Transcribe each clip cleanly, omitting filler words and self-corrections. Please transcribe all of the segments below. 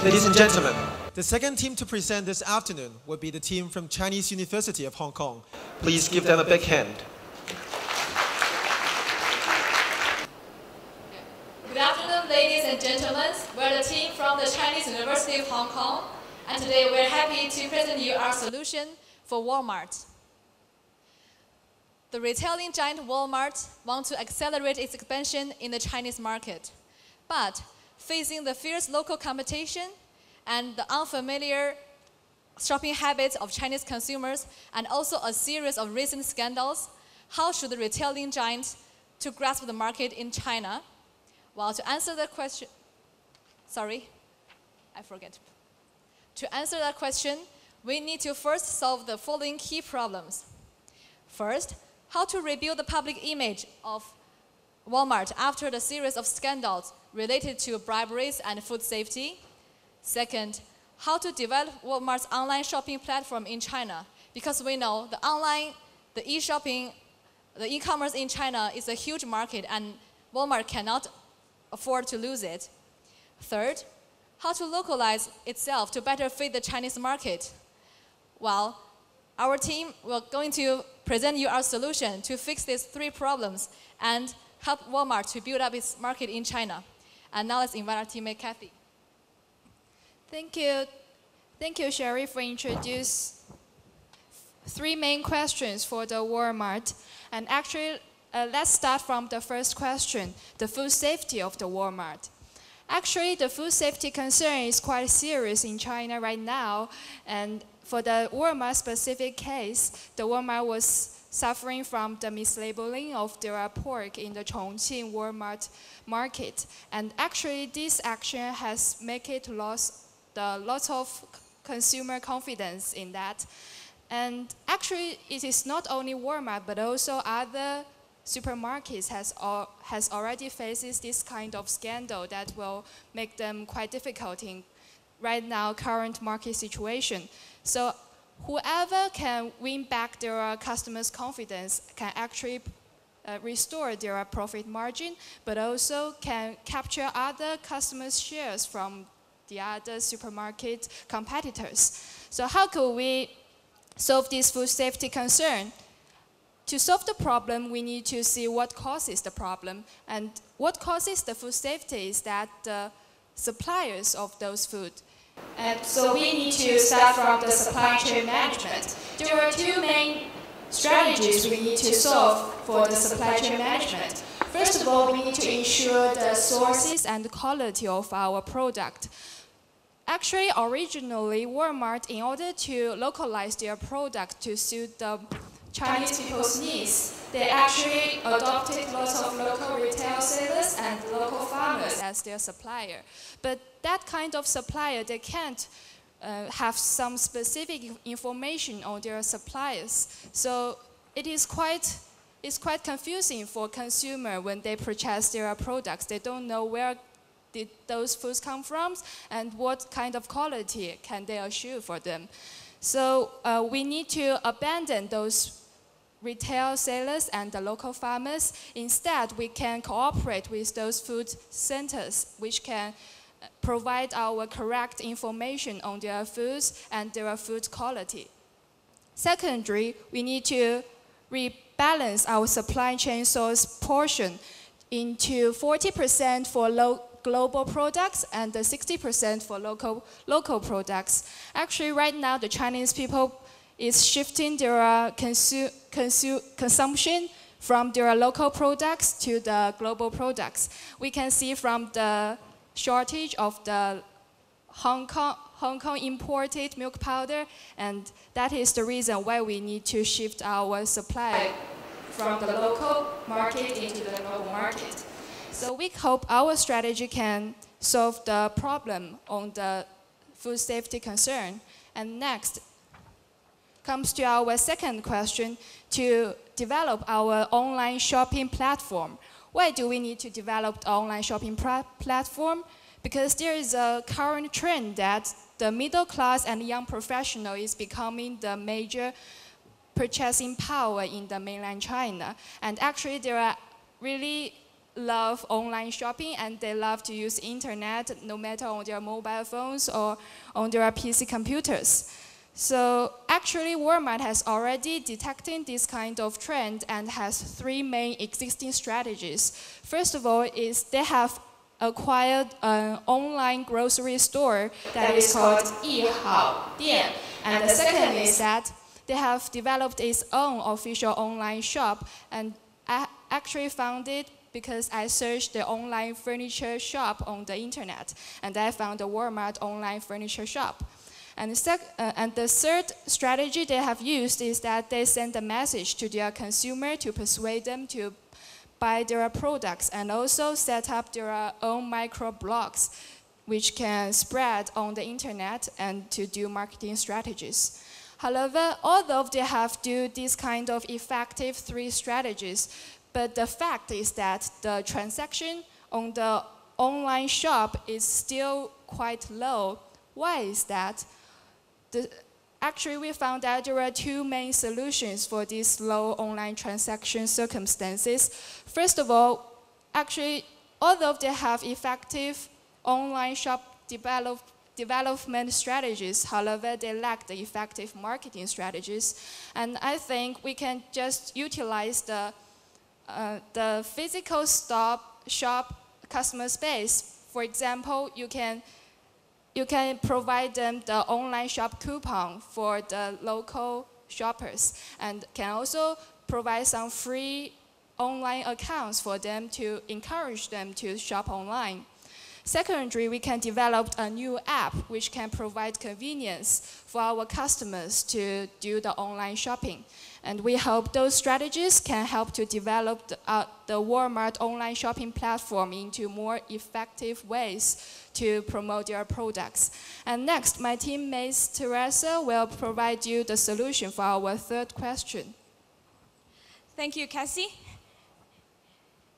Ladies and gentlemen, the second team to present this afternoon will be the team from Chinese University of Hong Kong. Please give them a big hand. Good afternoon, ladies and gentlemen. We're the team from the Chinese University of Hong Kong, and today we're happy to present you our solution for Wal-Mart. The retailing giant Wal-Mart wants to accelerate its expansion in the Chinese market, but facing the fierce local competition and the unfamiliar shopping habits of Chinese consumers, and also a series of recent scandals, how should the retailing giant to grasp the market in China? Well, to answer that question, To answer that question, we need to first solve the following key problems. First, how to rebuild the public image of Wal-Mart after the series of scandals related to briberies and food safety. Second, how to develop Wal-Mart's online shopping platform in China, because we know the e-shopping, the e-commerce in China is a huge market and Wal-Mart cannot afford to lose it. Third, how to localize itself to better fit the Chinese market. Well, our team will going to present you our solution to fix these three problems and help Wal-Mart to build up its market in China. And now let's invite our teammate Kathy. Thank you, Sherry, for introducing three main questions for the Wal-Mart. And actually, let's start from the first question, the food safety of the Wal-Mart. Actually, the food safety concern is quite serious in China right now. And for the Wal-Mart specific case, the Wal-Mart was suffering from the mislabeling of their pork in the Chongqing Wal-Mart market. And actually, this action has made it lost lots of consumer confidence in that. And actually, it is not only Wal-Mart, but also other supermarkets has already faces this kind of scandal that will make them quite difficult in right now current market situation. So whoever can win back their customers' confidence can actually restore their profit margin, but also can capture other customers' shares from the other supermarket competitors. So how could we solve this food safety concern? To solve the problem, we need to see what causes the problem. And what causes the food safety is that the suppliers of those food. And so we need to start from the supply chain management. There are two main strategies we need to solve for the supply chain management. First of all, we need to ensure the sources and the quality of our product. Actually, originally, Wal-Mart, in order to localize their product to suit the Chinese people's needs, they actually adopted lots of local retail sellers and local farmers as their supplier. But that kind of supplier, they can't have some specific information on their suppliers. So it's quite confusing for consumer when they purchase their products. They don't know where did those foods come from and what kind of quality can they assure for them. So we need to abandon those retail sellers and the local farmers. Instead, we can cooperate with those food centers which can provide our correct information on their foods and their food quality. Secondly, we need to rebalance our supply chain source portion into 40% for global products and 60% for local products. Actually, right now, the Chinese people is shifting their consumption from their local products to the global products. We can see from the shortage of the Hong Kong imported milk powder, and that is the reason why we need to shift our supply from the local market into the global market. So we hope our strategy can solve the problem on the food safety concern. And next comes to our second question, to develop our online shopping platform. Why do we need to develop the online shopping platform? Because there is a current trend that the middle class and young professional is becoming the major purchasing power in the mainland China. And actually there are really love online shopping and they love to use internet no matter on their mobile phones or on their PC computers. So actually Walmart has already detected this kind of trend and has three main existing strategies. First of all is they have acquired an online grocery store that is called Yihao Dian. And the second is that they have developed its own official online shop, and I actually found it because I searched the online furniture shop on the internet, and I found the Walmart online furniture shop. And the third strategy they have used is that they send a message to their consumer to persuade them to buy their products, and also set up their own micro-blogs which can spread on the internet and to do marketing strategies. However, although they have do this kind of effective three strategies, but the fact is that the transaction on the online shop is still quite low. Why is that? Actually, we found that there are two main solutions for these low online transaction circumstances. First of all, actually, although they have effective online shop development strategies, however, they lack the effective marketing strategies. And I think we can just utilize the physical shop customer space. For example, you can provide them the online shop coupon for the local shoppers, and can also provide some free online accounts for them to encourage them to shop online. Secondly, we can develop a new app which can provide convenience for our customers to do the online shopping. And we hope those strategies can help to develop the Walmart online shopping platform into more effective ways to promote their products. And next, my teammate Teresa will provide you the solution for our third question. Thank you, Cassie.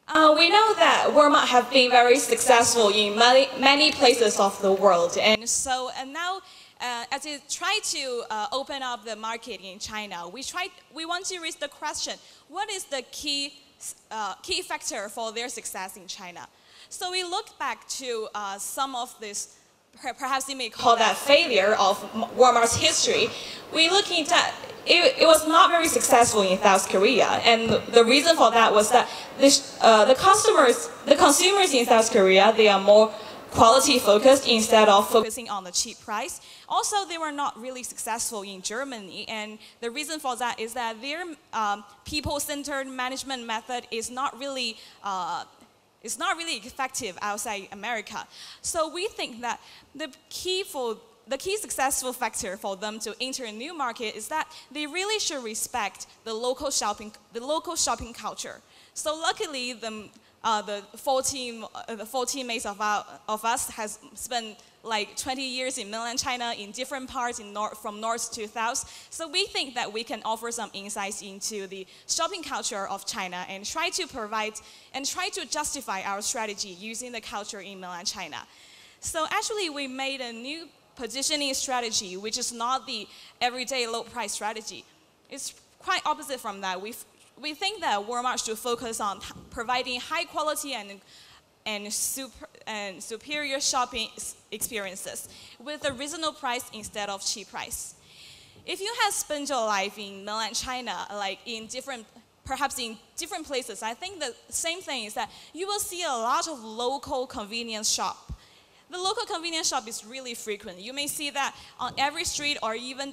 We know that Walmart have been very successful in many places of the world, and now as we try to open up the market in China, we want to raise the question: what is the key factor for their success in China? So we look back to some of this, perhaps you may call that failure of Walmart's history. We look into it was not very successful in South Korea, and the reason for that was that the consumers in South Korea, they are more quality focused instead of focusing on the cheap price. Also, they were not really successful in Germany, and the reason for that is that their people-centered management method is not really effective outside America. So we think that the key successful factor for them to enter a new market is that they really should respect the local shopping culture. So luckily, the 4 teammates of us has spent like 20 years in mainland China in different parts from north to south. So we think that we can offer some insights into the shopping culture of China and try to justify our strategy using the culture in mainland China. So actually, we made a new positioning strategy, which is not the everyday low price strategy. It's quite opposite from that. We think that Walmart should focus on providing high quality and superior shopping experiences with a reasonable price instead of cheap price. If you have spent your life in mainland China, like perhaps in different places, I think the same thing is that you will see a lot of local convenience shop. The local convenience shop is really frequent. You may see that on every street, or even,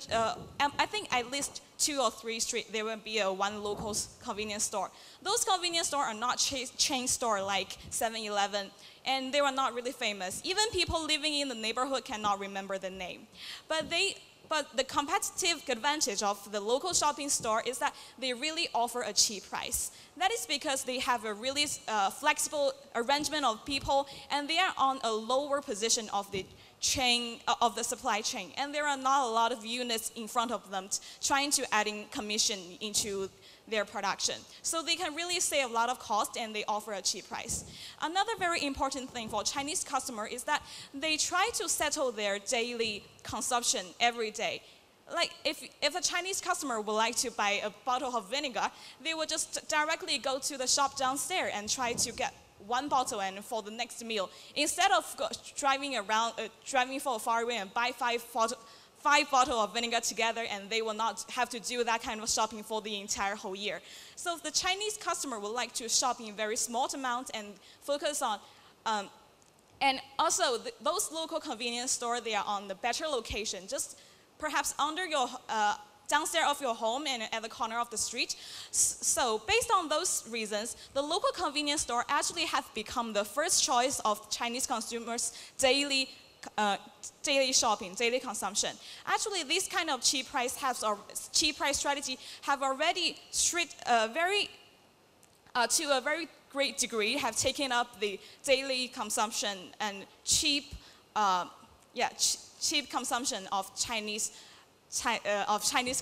I think at least 2 or 3 streets, there will be one local convenience store. Those convenience stores are not chain store like 7-Eleven, and they are not really famous. Even people living in the neighborhood cannot remember the name. But the competitive advantage of the local shopping store is that they really offer a cheap price. That is because they have a really flexible arrangement of people, and they are on a lower position of the chain, of the supply chain. And there are not a lot of units in front of them trying to add in commission into their production. So they can really save a lot of cost, and they offer a cheap price. Another very important thing for Chinese customer is that they try to settle their daily consumption every day. Like if a Chinese customer would like to buy a bottle of vinegar, they will just directly go to the shop downstairs and try to get one bottle and for the next meal. Instead of driving for far away and buy five bottles of vinegar together, and they will not have to do that kind of shopping for the entire whole year. So the Chinese customer would like to shop in very small amounts and focus on, and also those local convenience stores, they are on the better location, just perhaps under your, downstairs of your home and at the corner of the street. So based on those reasons, the local convenience store actually have become the first choice of Chinese consumers' daily shopping, daily consumption. Actually, this kind of cheap price strategy have already to a very great degree have taken up the daily consumption and cheap consumption of Chinese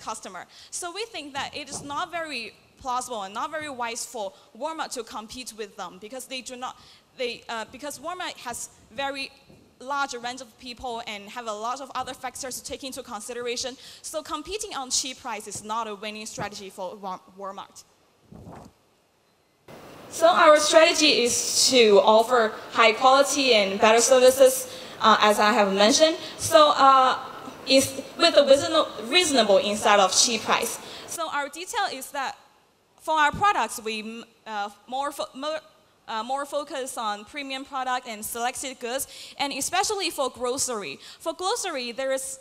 customer. So we think that it is not very plausible and not very wise for Wal-Mart to compete with them, because because Wal-Mart has very large range of people and have a lot of other factors to take into consideration. So competing on cheap price is not a winning strategy for Wal-Mart. So our strategy is to offer high quality and better services, as I have mentioned. So is with a reasonable instead of cheap price. So our detail is that for our products, we more focus on premium product and selected goods, and especially for grocery. For grocery, there is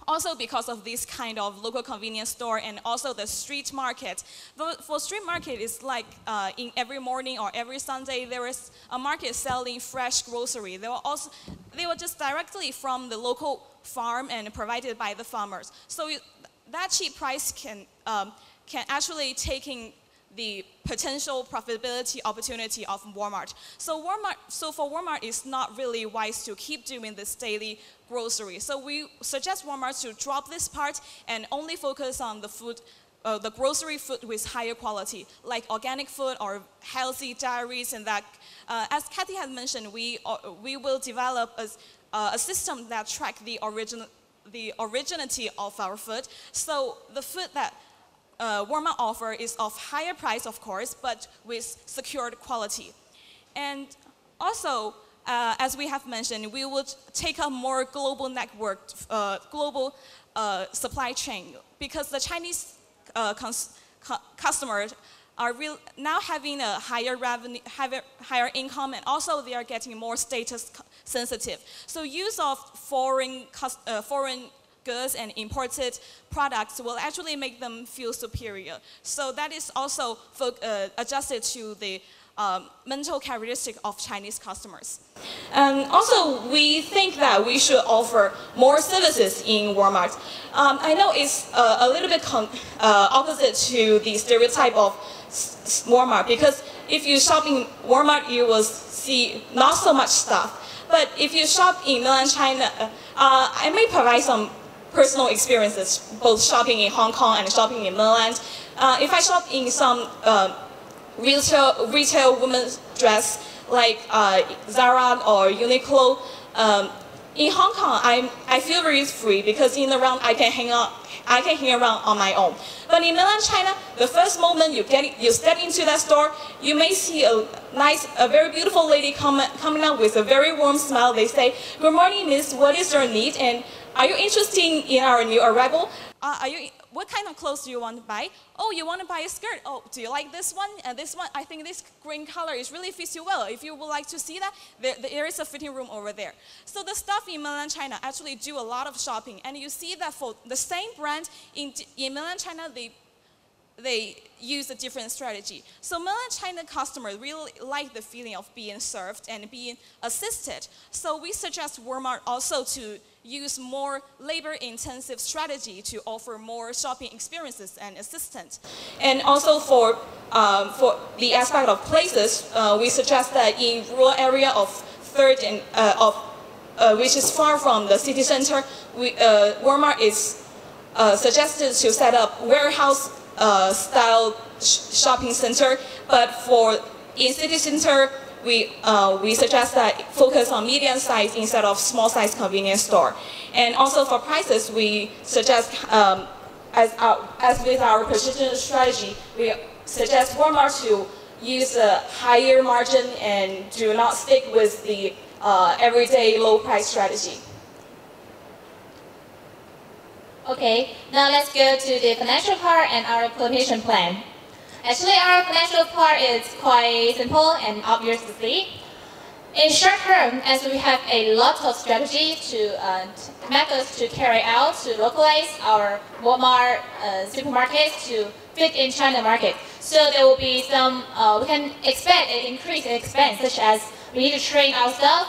also because of this kind of local convenience store and also the street market. For street market, it's like in every morning or every Sunday, there is a market selling fresh grocery. They were just directly from the local farm and provided by the farmers. So that cheap price can actually take in the potential profitability opportunity of Wal-Mart. So for Wal-Mart, it's not really wise to keep doing this daily grocery. So we suggest Wal-Mart to drop this part and only focus on the food, the grocery food with higher quality, like organic food or healthy dairies, and that. As Kathy has mentioned, we will develop a system that tracks the originality of our food. So the food that Wal-Mart offer is of higher price, of course, but with secured quality. And also, as we have mentioned, we would take a more global network, global supply chain, because the Chinese customers are now having a higher revenue, higher income, and also they are getting more status sensitive. So use of foreign goods and imported products will actually make them feel superior. So that is also adjusted to the mental characteristic of Chinese customers. And also, we think that we should offer more services in Wal-Mart. I know it's a little bit opposite to the stereotype of Wal-Mart, because if you shop in Wal-Mart, you will see not so much stuff. But if you shop in mainland China, I may provide some personal experiences, both shopping in Hong Kong and shopping in mainland. If I shop in some retail women's dress like Zara or Uniqlo, in Hong Kong I feel very free, because in the round I can hang around on my own. But in mainland China, the first moment you step into that store, you may see a very beautiful lady coming out with a very warm smile. They say, "Good morning, miss. What is your need? And are you interested in our new arrival? What kind of clothes do you want to buy? Oh, you want to buy a skirt? Oh, do you like this one? And this one, I think this green color really fits you well. If you would like to see that, there is a fitting room over there." So the staff in mainland China actually do a lot of shopping, and you see that for the same brand in mainland China, they use a different strategy. So mainland China customers really like the feeling of being served and being assisted. So we suggest Wal-Mart also to use more labor-intensive strategy to offer more shopping experiences and assistance. And also for the aspect of places, we suggest that in rural area of which is far from the city center, Wal-Mart is suggested to set up warehouse style shopping center, but in city center, we suggest that focus on medium size instead of small size convenience store. And also for prices, we suggest, as with our precision strategy, we suggest Wal-Mart to use a higher margin and do not stick with the everyday low price strategy. Okay, now let's go to the financial part and our implementation plan. Actually, our financial part is quite simple and obvious to see. In short term, as we have a lot of strategy methods to carry out to localize our Walmart supermarkets to fit in China market. So there will be some, we can expect an increase in expense, such as we need to train our staff,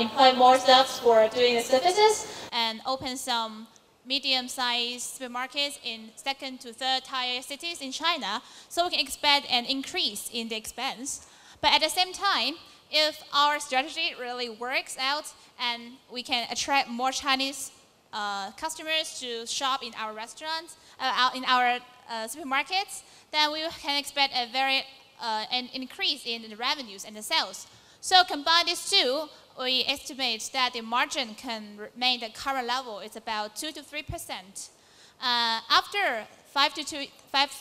employ more staff for doing the services, and open some medium-sized supermarkets in second to third tier cities in China, so we can expect an increase in the expense. But at the same time, if our strategy really works out and we can attract more Chinese customers to shop in our restaurants, in our supermarkets, then we can expect an increase in the revenues and the sales. So combine these two, we estimate that the margin can remain the current level. It's about 2 to 3%. After 5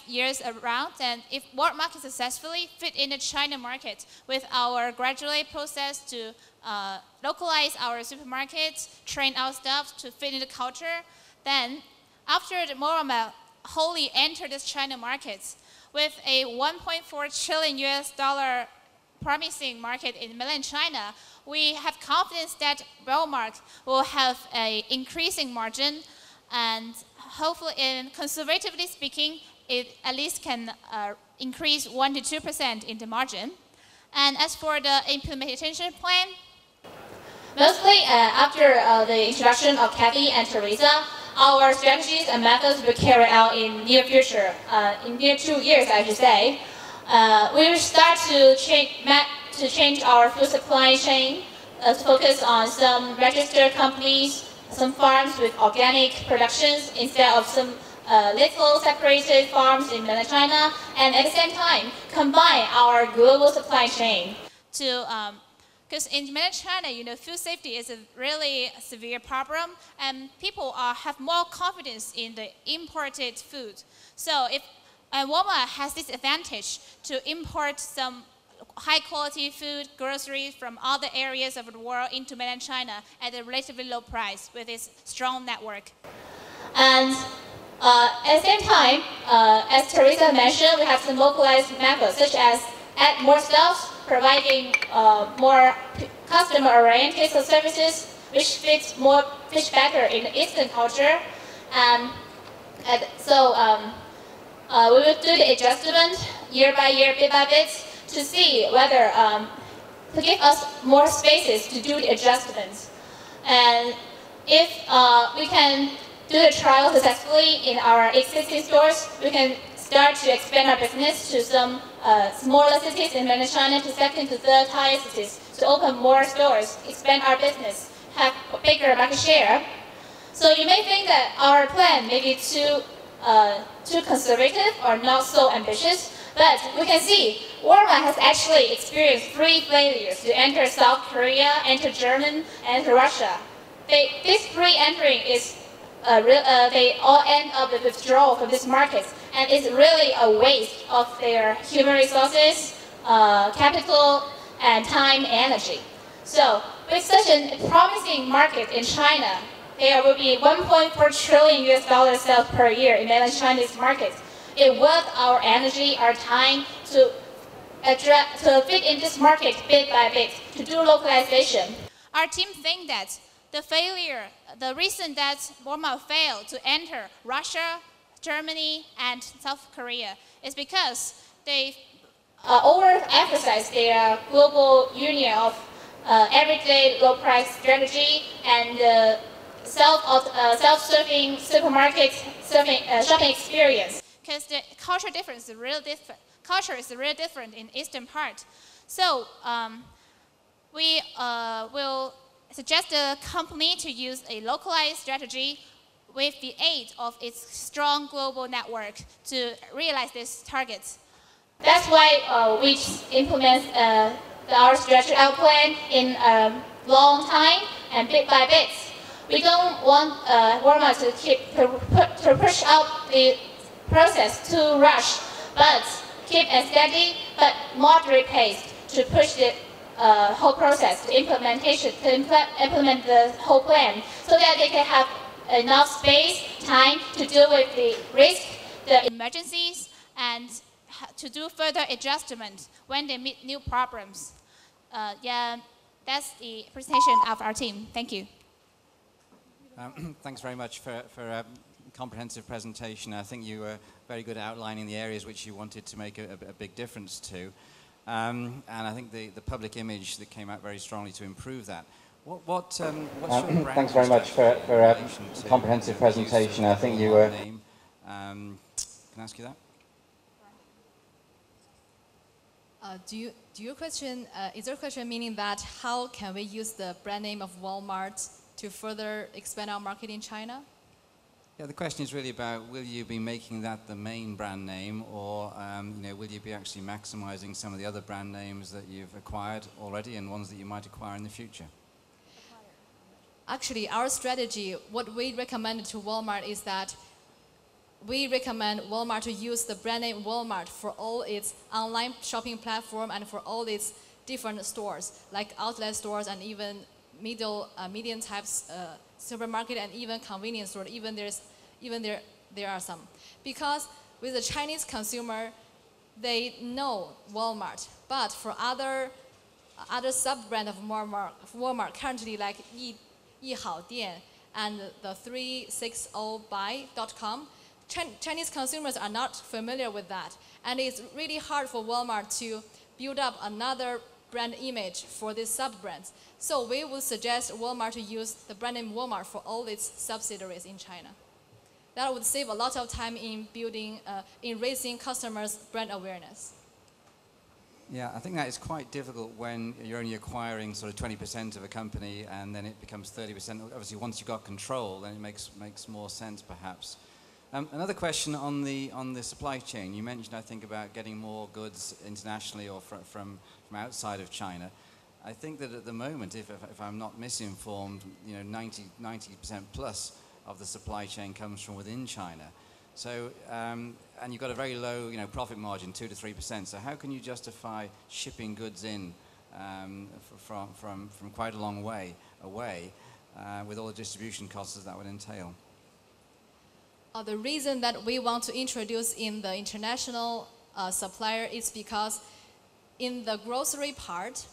years around, and if Wal-Mart can successfully fit in the China market with our gradually process to localize our supermarkets, train our staff to fit in the culture, then after the Wal-Mart wholly enter this China market with a $1.4 trillion promising market in mainland China, we have confidence that Wal-Mart will have an increasing margin, and hopefully, conservatively speaking, it at least can increase 1 to 2% in the margin. And as for the implementation plan, mostly after the introduction of Kathy and Teresa, our strategies and methods will carry out in near future, in near 2 years, I should say. We will start to change our food supply chain, to focus on some registered companies, some farms with organic productions instead of some little separated farms in mainland China, and at the same time combine our global supply chain. Because in mainland China, food safety is a really severe problem, and people have more confidence in the imported food. So Walmart has this advantage to import some high-quality food, groceries from other areas of the world into mainland China at a relatively low price with its strong network. And at the same time, as Teresa mentioned, we have some localized methods, such as add more staff, providing more customer-oriented services, which fits better in the Eastern culture. And so we will do the adjustment year by year, bit by bit, to see whether to give us more spaces to do the adjustments. And if we can do the trial successfully in our existing stores, we can start to expand our business to some smaller cities in mainland China, to second to third tier cities, to open more stores, expand our business, have a bigger market share. So you may think that our plan may be too conservative or not so ambitious, but we can see Wal-Mart has actually experienced 3 failures to enter South Korea, enter Germany, and enter Russia. This 3 entering is they all end up with withdrawal from this market, and it's really a waste of their human resources, capital, and time, energy. So with such a promising market in China, there will be $1.4 trillion sales per year in mainland Chinese markets. It worth our energy, our time to fit in this market bit by bit, to do localization. Our team think that the reason that Walmart failed to enter Russia, Germany, and South Korea is because they overemphasize their global union of everyday low price strategy and self-serving supermarket shopping experience. Because the culture difference is real different. Culture is really different in eastern part. So we will suggest the company to use a localized strategy with the aid of its strong global network to realize these targets. That's why we implement our strategy, our plan in a long time and bit by bit. We don't want Walmart to push out the process too rush, but keep and steady but moderate pace to push the whole process, to implement the whole plan, so that they can have enough space, time to deal with the risk, the emergencies, and to do further adjustment when they meet new problems. Yeah, that's the presentation of our team. Thank you. Thanks very much for a comprehensive presentation. I think you were very good at outlining the areas which you wanted to make a big difference to. And I think the public image that came out very strongly to improve that. What's your brand thanks very much for a comprehensive presentation. I think you were... Can I ask you that? Is your question meaning that how can we use the brand name of Wal-Mart to further expand our market in China? Yeah, the question is really about, will you be making that the main brand name, or will you be actually maximizing some of the other brand names that you've acquired already and ones that you might acquire in the future? Actually, our strategy, what we recommend to Wal-Mart is that we recommend Wal-Mart to use the brand name Wal-Mart for all its online shopping platform and for all its different stores, like outlet stores and even medium types supermarket and even convenience store. Even there are some, because with the Chinese consumer, they know Walmart, but for other sub-brand of Walmart currently, like Yihaodian and the 360buy.com, Chinese consumers are not familiar with that, and it's really hard for Walmart to build up another brand image for these sub-brands. So we would suggest Walmart to use the brand name Walmart for all its subsidiaries in China. That would save a lot of time in raising customers' brand awareness. Yeah, I think that is quite difficult when you're only acquiring sort of 20% of a company and then it becomes 30%. Obviously, once you've got control, then it makes more sense, perhaps. Another question on the supply chain. You mentioned, I think, about getting more goods internationally or from outside of China. I think that at the moment, if I'm not misinformed, 90% plus of the supply chain comes from within China. So, and you've got a very low, profit margin, 2 to 3%. So how can you justify shipping goods in from quite a long way away with all the distribution costs that would entail? The reason that we want to introduce in the international supplier is because in the grocery part,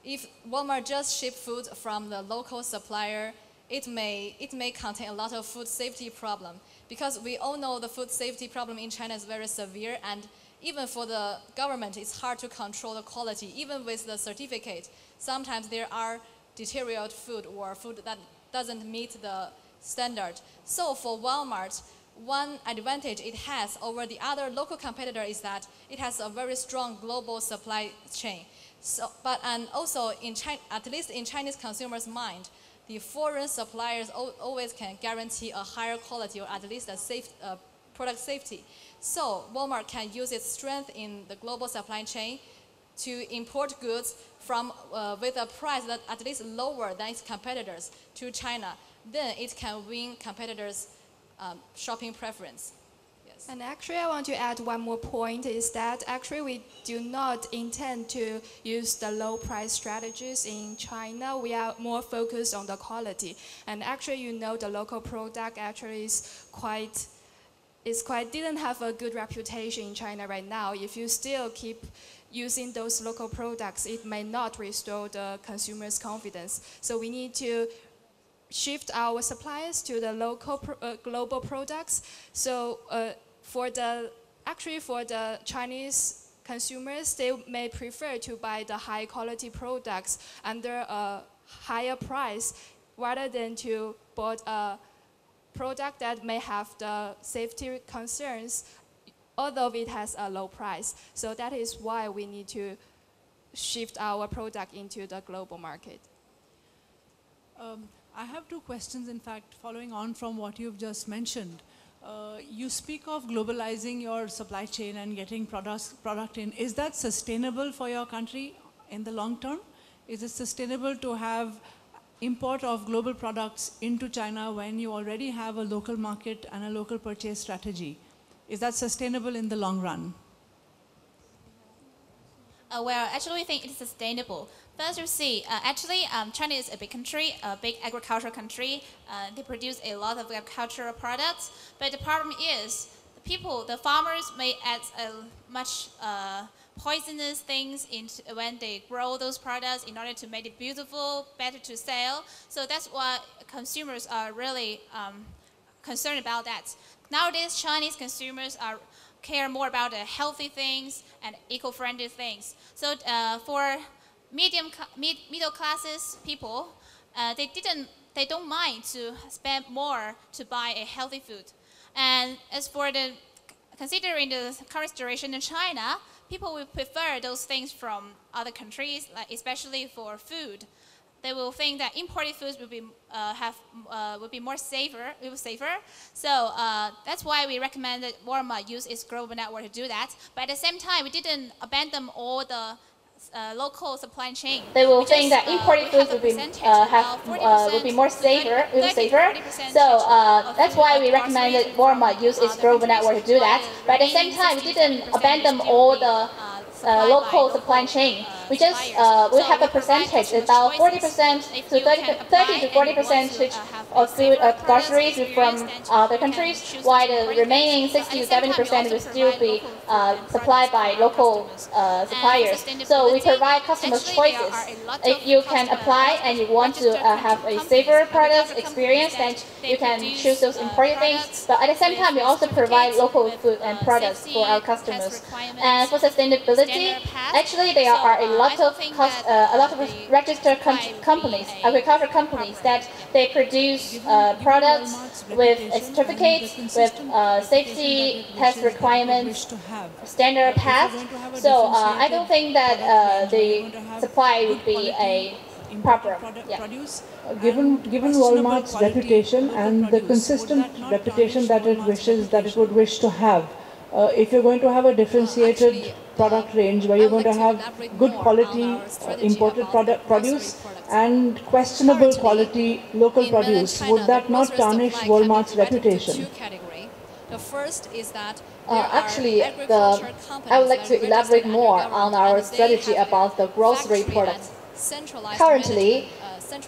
if Walmart just ship food from the local supplier, it may contain a lot of food safety problem, because we all know the food safety problem in China is very severe, and even for the government, it's hard to control the quality. Even with the certificate, sometimes there are deteriorated food or food that doesn't meet the standard. So for Walmart, one advantage it has over the other local competitor is that it has a very strong global supply chain. So, and also in China, at least in Chinese consumers' mind, the foreign suppliers always can guarantee a higher quality or at least a safe product safety. So Walmart can use its strength in the global supply chain to import goods from with a price that at least lower than its competitors to China. Then it can win competitors' shopping preference. Yes. And actually, I want to add one more point, is that actually we do not intend to use the low price strategies in China. We are more focused on the quality. And actually, the local product actually didn't have a good reputation in China right now. If you still keep using those local products, it may not restore the consumer's confidence. So we need to shift our suppliers to the local global products. So for the Chinese consumers, they may prefer to buy the high quality products under a higher price rather than to buy a product that may have the safety concerns, although it has a low price. So that is why we need to shift our product into the global market. I have two questions, in fact, following on from what you've just mentioned. You speak of globalizing your supply chain and getting product in. Is that sustainable for your country in the long term? Is it sustainable to have import of global products into China when you already have a local market and a local purchase strategy? Is that sustainable in the long run? Well, actually, we think it's sustainable. First, you see, China is a big country, a big agricultural country. They produce a lot of agricultural products. But the problem is, the farmers may add much poisonous things when they grow those products in order to make it beautiful, better to sell. So that's why consumers are really concerned about that. Nowadays, Chinese consumers care more about the healthy things and eco-friendly things. So for middle classes people, they don't mind to spend more to buy a healthy food. And as for considering the current situation in China, people will prefer those things from other countries, like especially for food. They will think that imported foods will be more safer. So that's why we recommend that Wal-Mart use its global network to do that. But at the same time, we didn't abandon all the local supply chain. They will think that imported foods will be more safer. So that's why we recommend that Wal-Mart use its global network to do that. But at the same time, we didn't abandon all the local supply chain. We just we have a percentage about 40% to 30 to 40% of food groceries from other countries, while the remaining 60 to 70% will still be supplied by local suppliers. So we provide customers choices. If you can apply and you want to have a safer product experience, then you can choose those imported things. But at the same time, we also provide local food and products for our customers. And for sustainability, actually there are a lot of registered companies, agricultural companies, that they produce products with certificates, with safety test requirements, standard passed. So I don't think that the supply would be a problem. Yeah. Given Wal-Mart's reputation and the consistent reputation that it would wish to have, if you're going to have a differentiated product range where you're going to have good quality imported produce and questionable quality local produce, would that not tarnish Wal-Mart's reputation? The first is that actually, I would like to elaborate more on our strategy about the grocery products. Currently,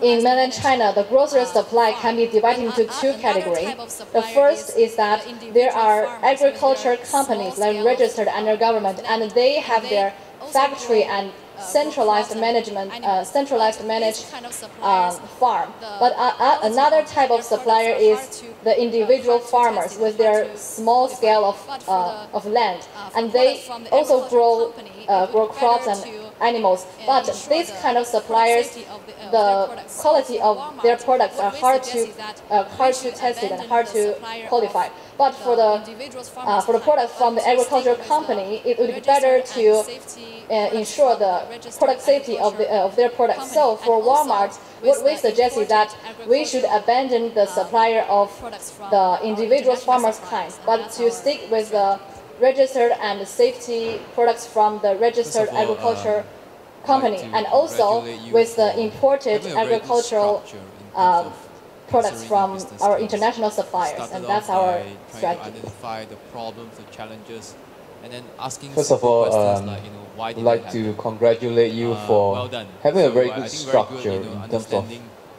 in mainland China, the grocery supply can be divided into two categories. The first is that there are agriculture companies like registered under government, and they have their factory and centralized managed farm. But another type of supplier is the individual farmers with their small scale of land, and they also grow crops and animals. But these kind of suppliers, the quality of their products are hard to test it and hard to qualify. But for the products from the agricultural company, it would be better to ensure the product safety of their products. So for Wal-Mart, what we suggest is that we should abandon the supplier of the individual farmers' kind, but to stick with the registered and safety products from the registered agriculture company, and also with the imported agricultural products from our international suppliers, and that's our strategy. Identify the problems, the challenges, and then asking First of all, questions like, why did I'd like to congratulate you for having a very good structure in terms of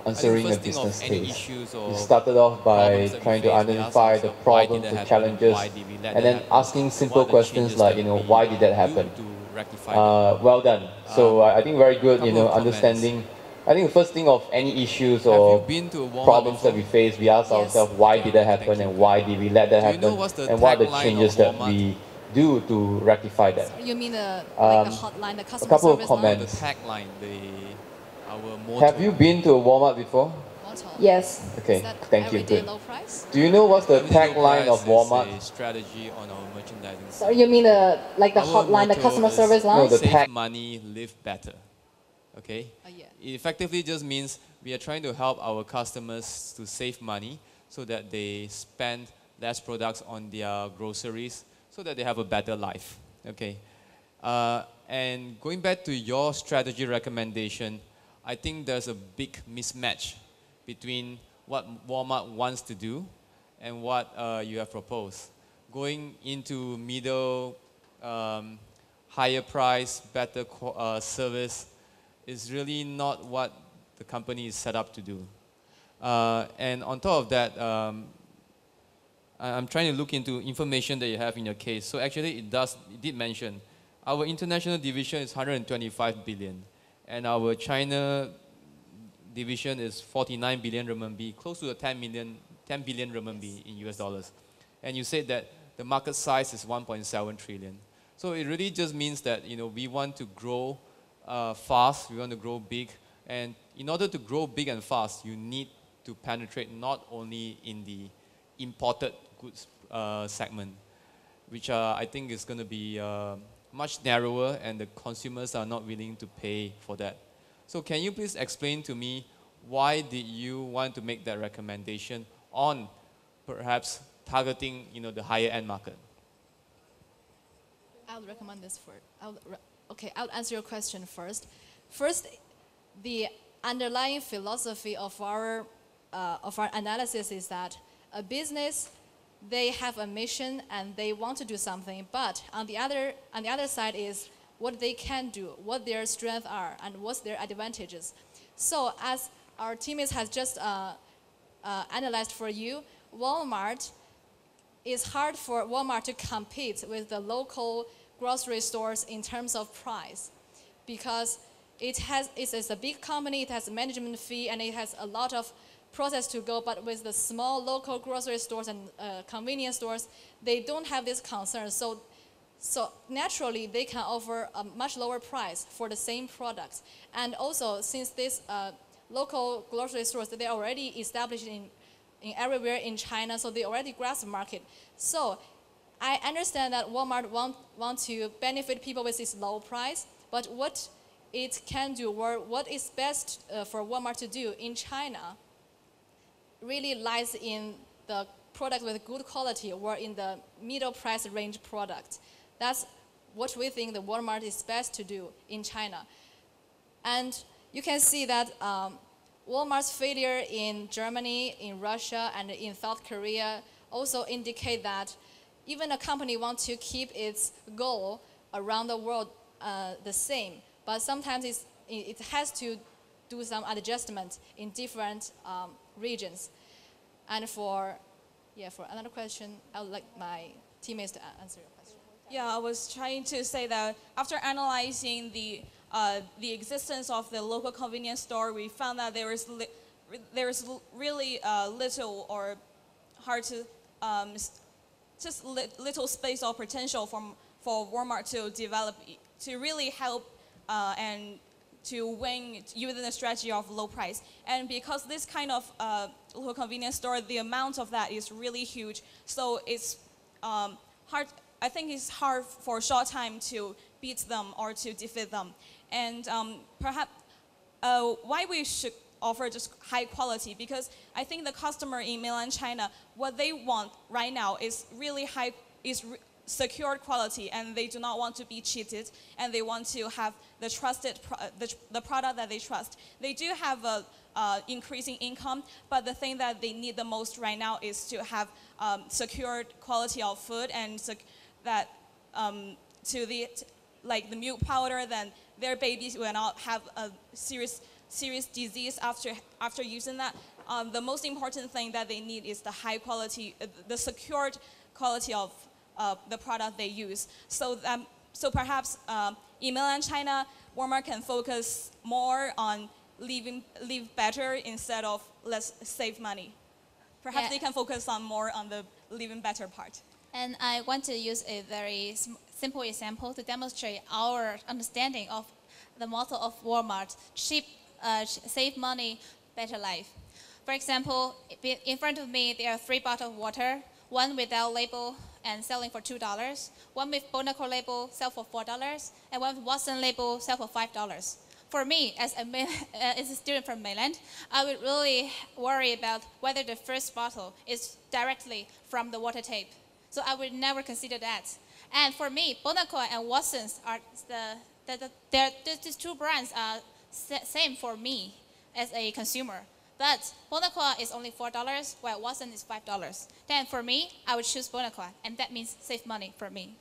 answering a business case. You started off by trying to identify the problems, the challenges, and then asking simple questions like, why did that happen? Well done. So I think very good, understanding. I think the first thing of any issues or problems that we face, we ask ourselves, why did that happen and why did we let that happen, and what are the changes that we do to rectify that. You mean like a hotline, the customer a couple of service comments. The tagline, our motto. Have you been to a Wal-Mart before? Yes. Okay, thank you. Good. Low price? Do you know what's the tagline of Wal-Mart? Strategy on our merchandising. So you mean the hotline, the customer service line? No, the save money, live better. Okay? Yeah. It effectively just means we are trying to help our customers to save money so that they spend less products on their groceries so that they have a better life. Okay? And going back to your strategy recommendation, I think there's a big mismatch between what Wal-Mart wants to do and what you have proposed. Going into middle higher price, better service is really not what the company is set up to do. And on top of that, I'm trying to look into information that you have in your case. So actually it did mention our international division is 125 billion and our China division is 49 billion renminbi, close to the 10 billion renminbi in US dollars. And you said that the market size is 1.7 trillion. So it really just means that, you know, we want to grow fast, we want to grow big, and in order to grow big and fast, you need to penetrate not only in the imported goods segment, which I think is going to be much narrower, and the consumers are not willing to pay for that. So can you please explain to me why did you want to make that recommendation on perhaps targeting, you know, the higher end market? I would recommend this for. I'll answer your question first. First, the underlying philosophy of our analysis is that a business, they have a mission and they want to do something, but on the other side is what they can do, what their strengths are, and what's their advantages. So as our teammates has just analyzed for you, Walmart, it's hard for Walmart to compete with the local grocery stores in terms of price, because it's a big company, it has a management fee, and it has a lot of process to go. But with the small local grocery stores and convenience stores, they don't have this concern. So naturally, they can offer a much lower price for the same products. And also, since these local grocery stores, they're already established in everywhere in China, so they already grasp the market. So I understand that Walmart want to benefit people with this low price, but what it can do, or what is best for Walmart to do in China, really lies in the product with good quality or in the middle price range product. That's what we think the Walmart is best to do in China. And you can see that Walmart's failure in Germany, in Russia, and in South Korea also indicate that even a company wants to keep its goal around the world the same, but sometimes it has to do some adjustment in different regions. And for another question, I would like my teammates to answer your question. Yeah, I was trying to say that after analyzing the existence of the local convenience store, we found that there is really little or hard to just little space or potential for Walmart to develop, to really help and to win using the strategy of low price. And because this kind of local convenience store, the amount of that is really huge, so it's hard. I think it's hard for a short time to beat them or to defeat them. And perhaps why we should offer just high quality, because I think the customer in mainland China, what they want right now is really high, secured quality, and they do not want to be cheated, and they want to have the trusted the product that they trust. They do have a increasing income, but the thing that they need the most right now is to have secured quality of food, and that like the milk powder, then their babies will not have a serious disease after using that. The most important thing that they need is the high quality, the secured quality of the product they use. So perhaps in mainland China, Walmart can focus more on live better instead of let's save money. Perhaps they can focus more on the living better part. And I want to use a very simple example to demonstrate our understanding of the motto of Walmart: cheap, save money, better life. For example, in front of me there are 3 bottles of water, one without label and selling for $2, one with Bonacor label sell for $4, and one with Watson label sell for $5. For me, as a student from mainland, I would really worry about whether the first bottle is directly from the water tape. So I would never consider that. And for me, Bonacor and Watson's are these 2 brands are same for me as a consumer. But Bonacor is only $4, while Watson is $5. Then for me, I would choose Bonacor, and that means save money for me.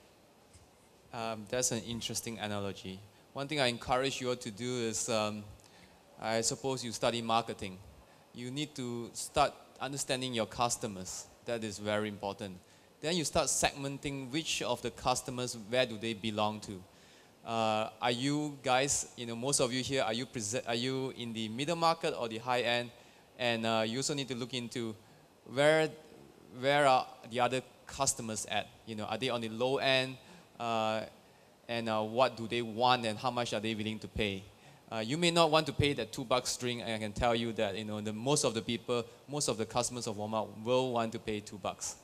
That's an interesting analogy. One thing I encourage you all to do is, I suppose you study marketing. You need to start understanding your customers. That is very important. Then you start segmenting which of the customers, where do they belong to. Are you guys, most of you here, are you in the middle market or the high end? And you also need to look into where are the other customers at? Are they on the low end? And what do they want and how much are they willing to pay? You may not want to pay that $2 drink, and I can tell you that most of the customers of Walmart will want to pay $2.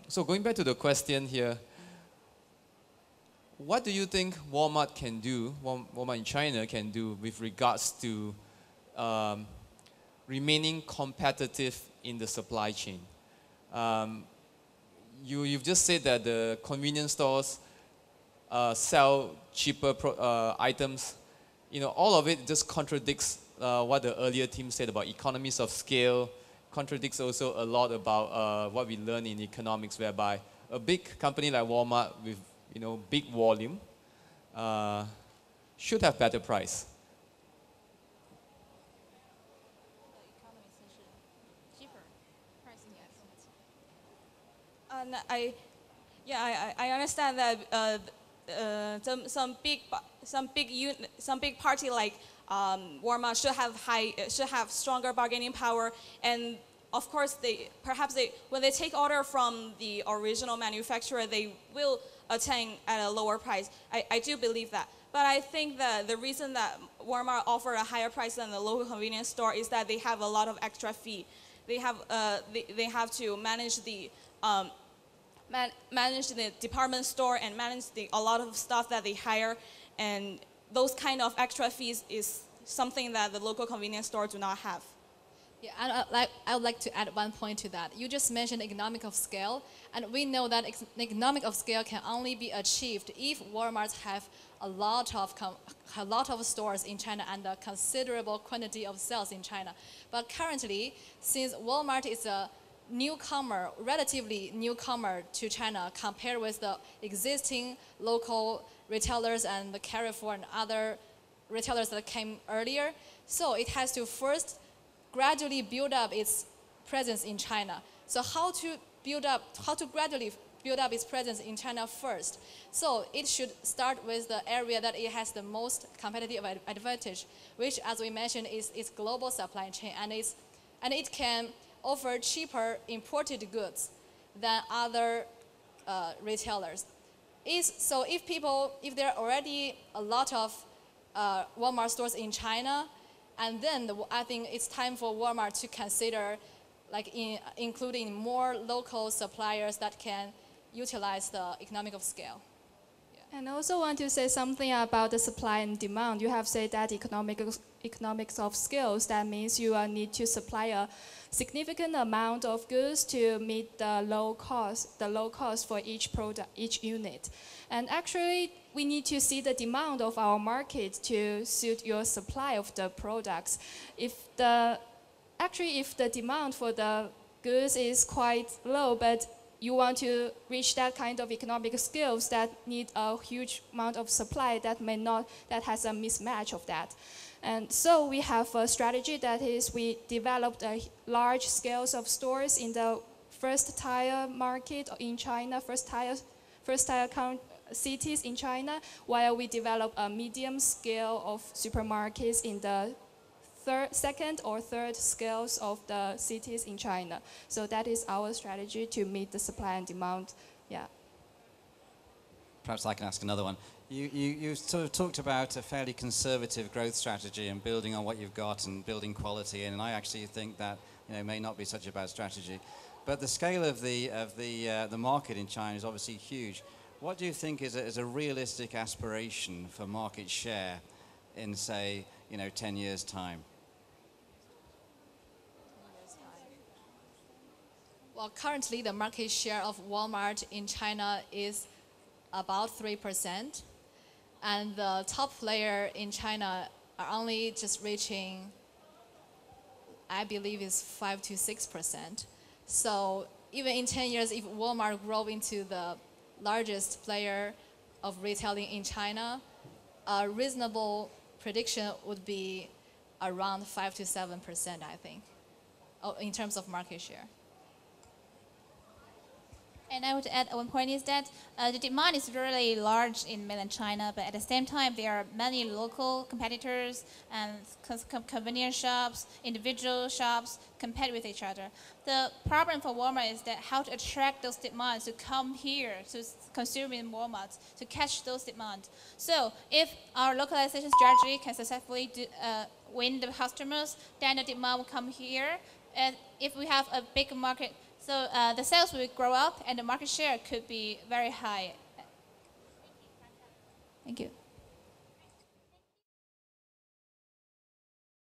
So going back to the question here, what do you think Walmart can do, Walmart in China can do with regards to remaining competitive in the supply chain? You've just said that the convenience stores sell cheaper items. All of it just contradicts what the earlier team said about economies of scale, contradicts also a lot about what we learn in economics, whereby a big company like Walmart with big volume should have better price. And I understand that some big party like Walmart should have stronger bargaining power, and of course when they take order from the original manufacturer, they will attain at a lower price. I do believe that. But I think that the reason that Walmart offer a higher price than the local convenience store is that they have a lot of extra fee. They have to manage the department store and manage a lot of stuff that they hire, and those kind of extra fees is something that the local convenience store do not have. Yeah, and I would like to add one point to that. You just mentioned economic of scale, and we know that economic of scale can only be achieved if Walmart have a lot of stores in China and a considerable quantity of sales in China. But currently, since Walmart is a relatively newcomer to China compared with the existing local retailers and the Carrefour and other retailers that came earlier, so it has to first gradually build up its presence in China. So how to gradually build up its presence in China first? So it should start with the area that it has the most competitive advantage, which, as we mentioned, is its global supply chain, and it can offer cheaper imported goods than other retailers. So if there are already a lot of Walmart stores in China, and then I think it's time for Walmart to consider including more local suppliers that can utilize the economic of scale. And I also want to say something about the supply and demand. You have said that economics of scales, that means you need to supply a significant amount of goods to meet the low cost for each product, each unit. And actually, we need to see the demand of our market to suit your supply of the products. If the demand for the goods is quite low, but you want to reach that kind of economic skills that need a huge amount of supply that has a mismatch of that. And so we have a strategy that is we developed a large scales of stores in the first tier market in China, first tier cities in China, while we develop a medium scale of supermarkets in the second or third scales of the cities in China. So that is our strategy to meet the supply and demand. Yeah. Perhaps I can ask another one. You sort of talked about a fairly conservative growth strategy and building on what you've got and building quality in, and I actually think that may not be such a bad strategy. But the scale of the market in China is obviously huge. What do you think is a realistic aspiration for market share in, say, 10 years' time? Well, currently the market share of Walmart in China is about 3%, and the top player in China are only just reaching, I believe, is 5 to 6%. So even in 10 years, if Walmart grow into the largest player of retailing in China, a reasonable prediction would be around 5 to 7%, I think, in terms of market share. And I would add one point is that the demand is really large in mainland China, but at the same time, there are many local competitors and convenience shops, individual shops compete with each other. The problem for Walmart is that how to attract those demands to come here to consume in Walmart, to catch those demands. So if our localization strategy can successfully win the customers, then the demand will come here. And if we have a big market, so the sales will grow up and the market share could be very high. Thank you.